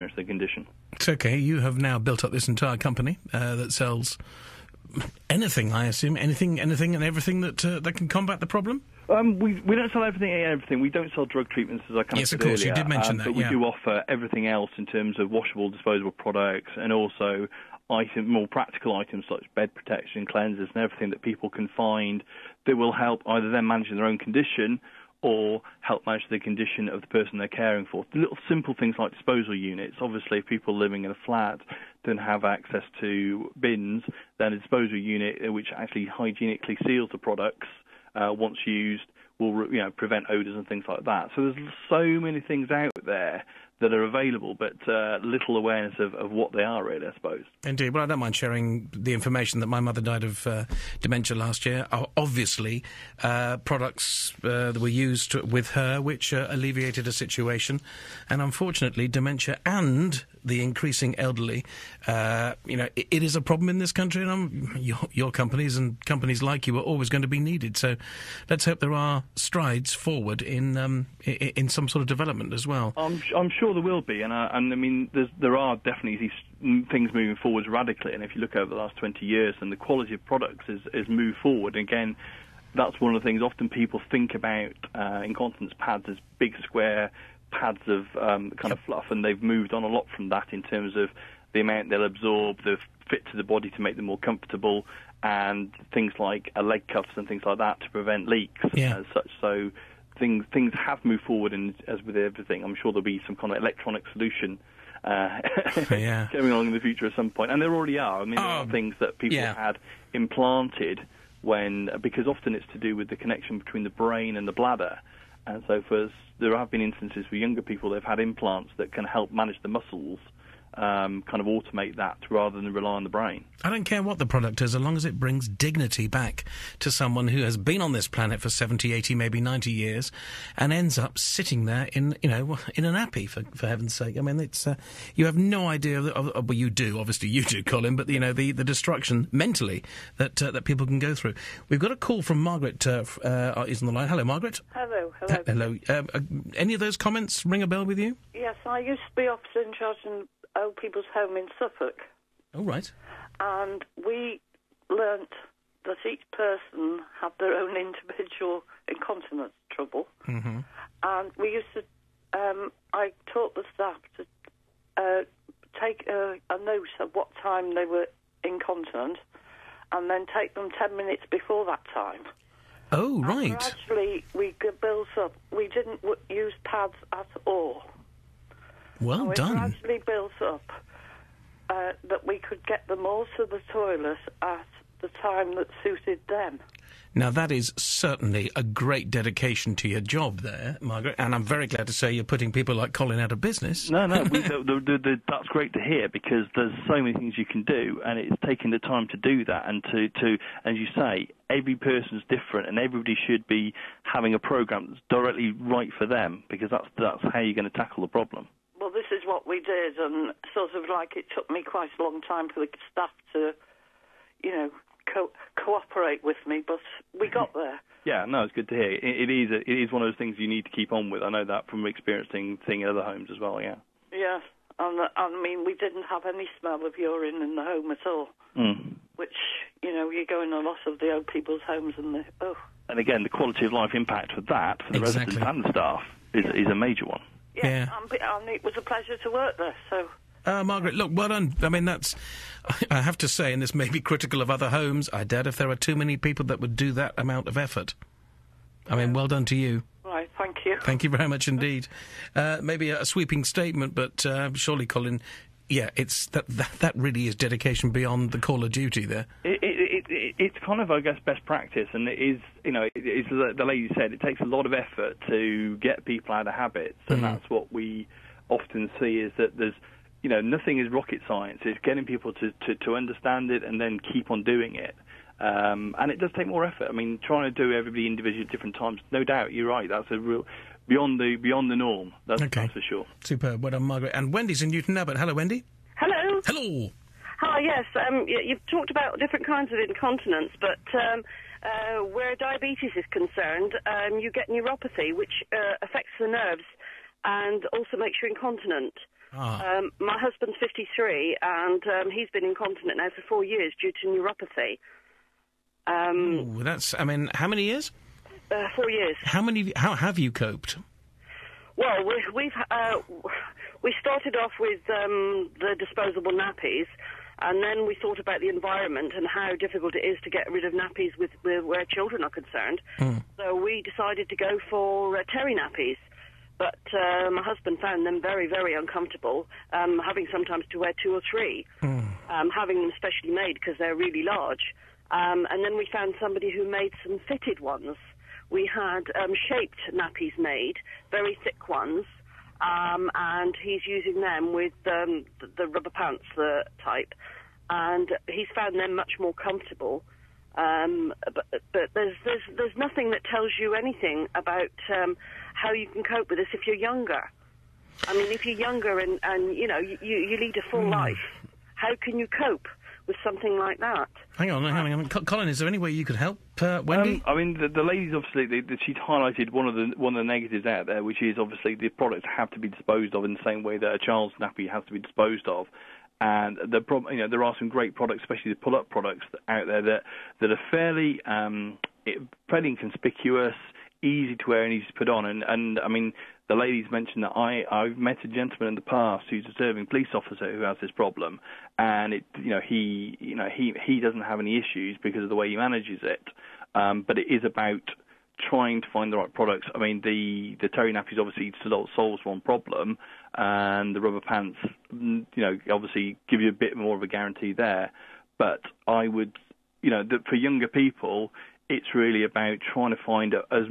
the condition. It's okay. You have now built up this entire company that sells anything, I assume, anything and everything that can combat the problem. We don't sell everything. We don't sell drug treatments, as I kind of said earlier. Yes, of course, you did mention that. But we do offer everything else in terms of washable, disposable products, and also more practical items such as bed protection, cleansers, and everything that people can find that will help either them managing their own condition or help manage the condition of the person they're caring for. The little simple things like disposal units. Obviously, if people living in a flat don't have access to bins, then a disposal unit which actually hygienically seals the products once used will prevent odours and things like that. So there's so many things out there that are available, but little awareness of what they are, really, I suppose. Indeed. Well, I don't mind sharing the information that my mother died of dementia last year. Obviously, products that were used with her which alleviated a situation. And unfortunately, dementia and the increasing elderly, it is a problem in this country, and your companies and companies like you are always going to be needed. So let's hope there are strides forward in some sort of development as well. I'm sure there will be, and I mean, there are definitely these things moving forwards radically. And if you look over the last 20 years, and the quality of products has moved forward. Again, that's one of the things often people think about incontinence pads as big square pads of kind of fluff, and they've moved on a lot from that in terms of the amount they'll absorb, the fit to the body to make them more comfortable, and things like leg cuffs and things like that to prevent leaks as such. So things have moved forward, and as with everything, I'm sure there'll be some kind of electronic solution coming along in the future at some point. And there already are. I mean, there are things that people have had implanted because often it's to do with the connection between the brain and the bladder. And so there have been instances for younger people that have had implants that can help manage the muscles, kind of automate that rather than rely on the brain. I don't care what the product is, as long as it brings dignity back to someone who has been on this planet for 70, 80, maybe 90 years and ends up sitting there in a nappy, for heaven's sake. I mean, it's you have no idea well, you do, obviously you do, Colin, but the destruction mentally that people can go through. We've got a call from Margaret is on the line. Hello, Margaret. Hello. Hello. Any of those comments ring a bell with you? Yes, I used to be officer in charge in old people's home in Suffolk. Oh, right. And we learnt that each person had their own individual incontinence trouble. Mm-hmm. And we used to, I taught the staff to take a note of what time they were incontinent and then take them 10 minutes before that time. Oh, right. And gradually we built up. We didn't use pads at all. Well done. We gradually built up that we could get them all to the toilet at the time that suited them. Now, that is certainly a great dedication to your job there, Margaret, and I'm very glad to say you're putting people like Colin out of business. No, that's great to hear, because there's so many things you can do, and it's taking the time to do that, and to as you say, every person's different, and everybody should be having a program that's directly right for them, because that's how you're going to tackle the problem. Well, this is what we did, and sort of like it took me quite a long time for the staff to, cooperate with me, but we got there. Yeah, no, it's good to hear. It is one of those things you need to keep on with. I know that from experiencing seeing other homes as well, yeah. Yes, and I mean, we didn't have any smell of urine in the home at all, which, you go in a lot of the old people's homes and And again, the quality of life impact for that, for the residents and the staff, is a major one. Yeah. And it was a pleasure to work there, so... Margaret, look, well done. I mean, I have to say, and this may be critical of other homes, I doubt if there are too many people that would do that amount of effort. I mean, well done to you. Right, thank you. Thank you very much indeed. Maybe a sweeping statement, but surely, Colin, it's that really is dedication beyond the call of duty there. It's kind of, I guess, best practice, and it is, it's, the lady said, it takes a lot of effort to get people out of habits, and that's what we often see, is that there's, nothing is rocket science. It's getting people to understand it and then keep on doing it. And it does take more effort. I mean, trying to do everybody individually at different times, no doubt, you're right, that's a real beyond the norm. That's for sure. Superb. Well done, Margaret. And Wendy's in Newton Abbot. Hello, Wendy. Hello. Hello. Hi, yes. You've talked about different kinds of incontinence, but where diabetes is concerned, you get neuropathy, which affects the nerves and also makes you incontinent. My husband's 53, and he's been incontinent now for 4 years due to neuropathy. Ooh, how many years? 4 years. How have you coped? Well, we started off with the disposable nappies, and then we thought about the environment and how difficult it is to get rid of nappies with where children are concerned. So we decided to go for terry nappies. But my husband found them very, very uncomfortable, having sometimes to wear 2 or 3, having them specially made because they're really large. And then we found somebody who made some fitted ones. We had shaped nappies made, very thick ones, and he's using them with the rubber pants type. And he's found them much more comfortable. But there's nothing that tells you anything about how you can cope with this if you're younger. I mean, if you're younger and you lead a full life, how can you cope with something like that? Hang on. Colin, is there any way you could help Wendy? I mean, the ladies obviously she's highlighted one of the negatives out there, which is obviously the products have to be disposed of in the same way that a child's nappy has to be disposed of. And the problem, there are some great products, especially the pull-up products out there that are fairly inconspicuous, easy to wear and easy to put on. And I mean, the ladies mentioned that I've met a gentleman in the past who's a serving police officer who has this problem, and he doesn't have any issues because of the way he manages it. But it is about trying to find the right products. I mean, the terry nappies obviously solves one problem, and the rubber pants, obviously give you a bit more of a guarantee there. But I would, for younger people, it's really about trying to find as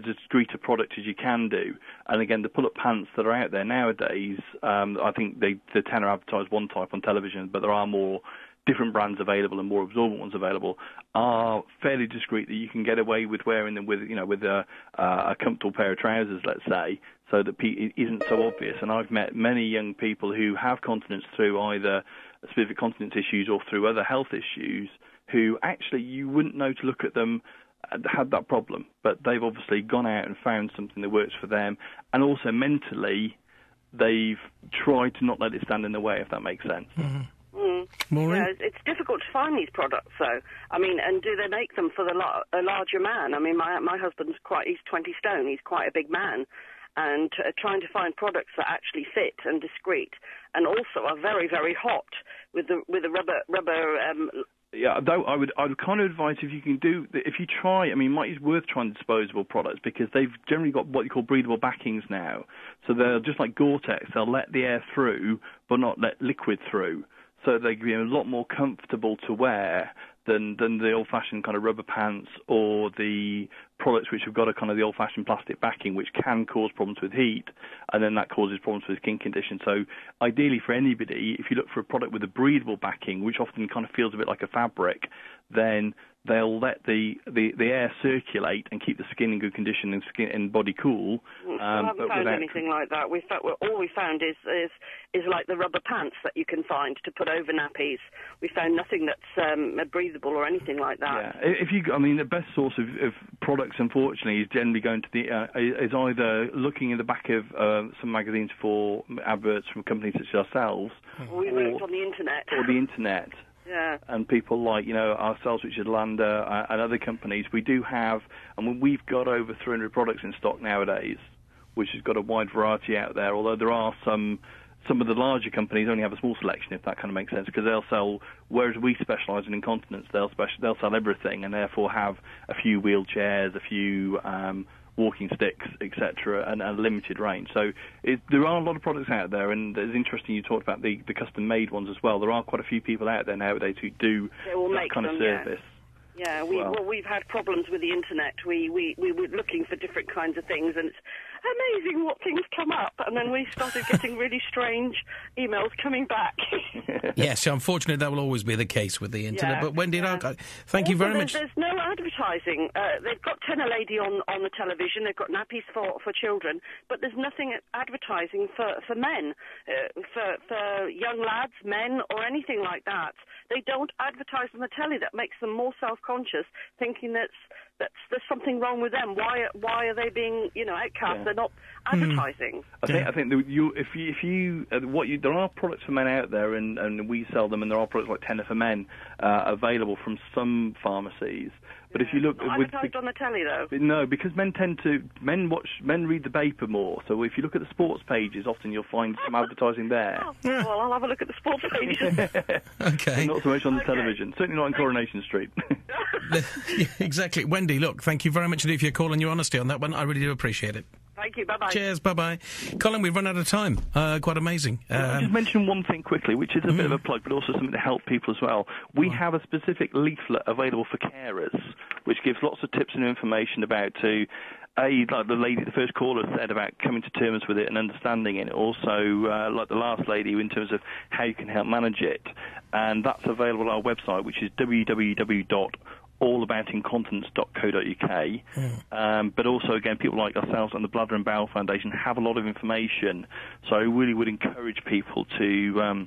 discreet a product as you can do. And again, the pull-up pants that are out there nowadays, I think they tend to advertise one type on television, but there are more different brands available and more absorbent ones available, are fairly discreet that you can get away with wearing them with a comfortable pair of trousers, let's say, so that it isn't so obvious. And I've met many young people who have continence through either specific continence issues or through other health issues, who actually you wouldn't know to look at them had that problem, but they've obviously gone out and found something that works for them, and also mentally they've tried to not let it stand in the way, if that makes sense. Yeah, it's difficult to find these products, though. I mean, and do they make them for a larger man? I mean, my husband's he's 20 stone, he's quite a big man, and trying to find products that actually fit and discreet, and also are very, very hot with the rubber. Yeah, though I'd kind of advise if you try, I mean, it's worth trying disposable products because they've generally got what you call breathable backings now. So they're just like Gore-Tex, they'll let the air through, but not let liquid through. So they can be a lot more comfortable to wear than the old-fashioned kind of rubber pants or the products which have got a kind of the old-fashioned plastic backing, which can cause problems with heat, and then that causes problems with skin condition. So ideally for anybody, if you look for a product with a breathable backing, which often kind of feels a bit like a fabric, then they'll let the air circulate and keep the skin in good condition and body cool. I haven't found anything like that. All we found is like the rubber pants that you can find to put over nappies. We found nothing that's breathable or anything like that. Yeah, the best source of products, unfortunately, is generally going to is either looking in the back of some magazines for adverts from companies such as ourselves. We looked on the internet. Or the internet. Yeah. And people like, ourselves, which is Allanda, and other companies, we do have, we've got over 300 products in stock nowadays, which has got a wide variety out there, although there are some of the larger companies only have a small selection, if that kind of makes sense, because they'll sell, whereas we specialise in incontinence, they'll sell everything, and therefore have a few wheelchairs, a few walking sticks, etc., and a limited range. So there are a lot of products out there, and it's interesting you talked about the custom-made ones as well. There are quite a few people out there nowadays who do that kind of service. Yeah, we've had problems with the internet. We were looking for different kinds of things, and it's amazing what things come up. And then we started getting really strange emails coming back. Yes, unfortunately, that will always be the case with the internet. But Wendy, thank you very much. There's no advertising. They've got Tenor Lady on the television. They've got nappies for children, but there's nothing advertising for men, for young lads, men, or anything like that. They don't advertise on the telly. That makes them more self-conscious, thinking that there's something wrong with them. Why are they being, outcast? Yeah. They're not advertising. I think that there are products for men out there, and we sell them, and there are products like Tenor for Men available from some pharmacies. But if you look, advertised on the telly though. No, because men read the paper more. So if you look at the sports pages, often you'll find some advertising there. Oh, well, I'll have a look at the sports pages. Okay. Not so much on the television. Certainly not in Coronation Street. Exactly. Wendy, look, thank you very much indeed for your call and your honesty on that one. I really do appreciate it. Thank you. Bye-bye. Cheers. Bye-bye. Colin, we've run out of time. Quite amazing. I'll just mention one thing quickly, which is a bit of a plug, but also something to help people as well. We have a specific leaflet available for carers, which gives lots of tips and information about like the first caller said, about coming to terms with it and understanding it. Also, like the last lady, in terms of how you can help manage it. And that's available on our website, which is allaboutincontinence.co.uk. But also, again, people like ourselves and the Bladder and Bowel Foundation have a lot of information. So I really would encourage people to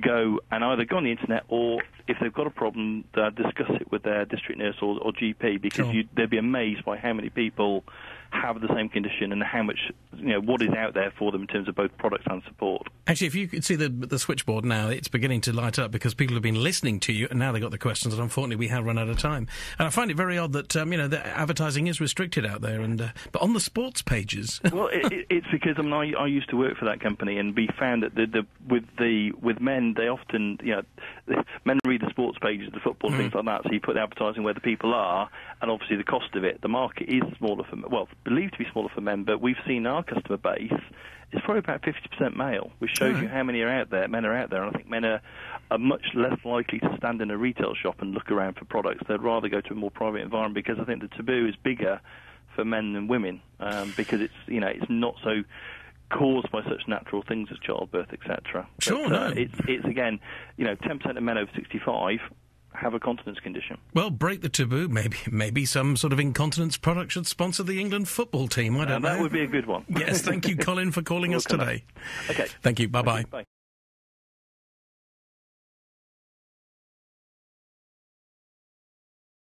go and either go on the internet, or if they've got a problem, discuss it with their district nurse or GP, because they'd be amazed by how many people have the same condition and how much, what is out there for them in terms of both products and support. Actually, if you could see the switchboard now, it's beginning to light up because people have been listening to you and now they've got the questions, and unfortunately we have run out of time. And I find it very odd that, the advertising is restricted out there, and but on the sports pages... Well, it's because, I used to work for that company, and we found that with men, they often, men read the sports pages, the football, things like that, so you put the advertising where the people are, and obviously the cost of it, the market is smaller for, believed to be smaller for men, but we've seen our customer base is probably about 50% male, which shows you how many are out there. Men are out there, and I think men are much less likely to stand in a retail shop and look around for products. They'd rather go to a more private environment, because I think the taboo is bigger for men than women, because it's not so caused by such natural things as childbirth, etc. Sure, it's again, 10% of men over 65 have a continence condition. Well, break the taboo. Maybe some sort of incontinence product should sponsor the England football team. I don't know. That would be a good one. Yes, thank you, Colin, for calling us today. Okay. Thank you. Bye-bye. Bye.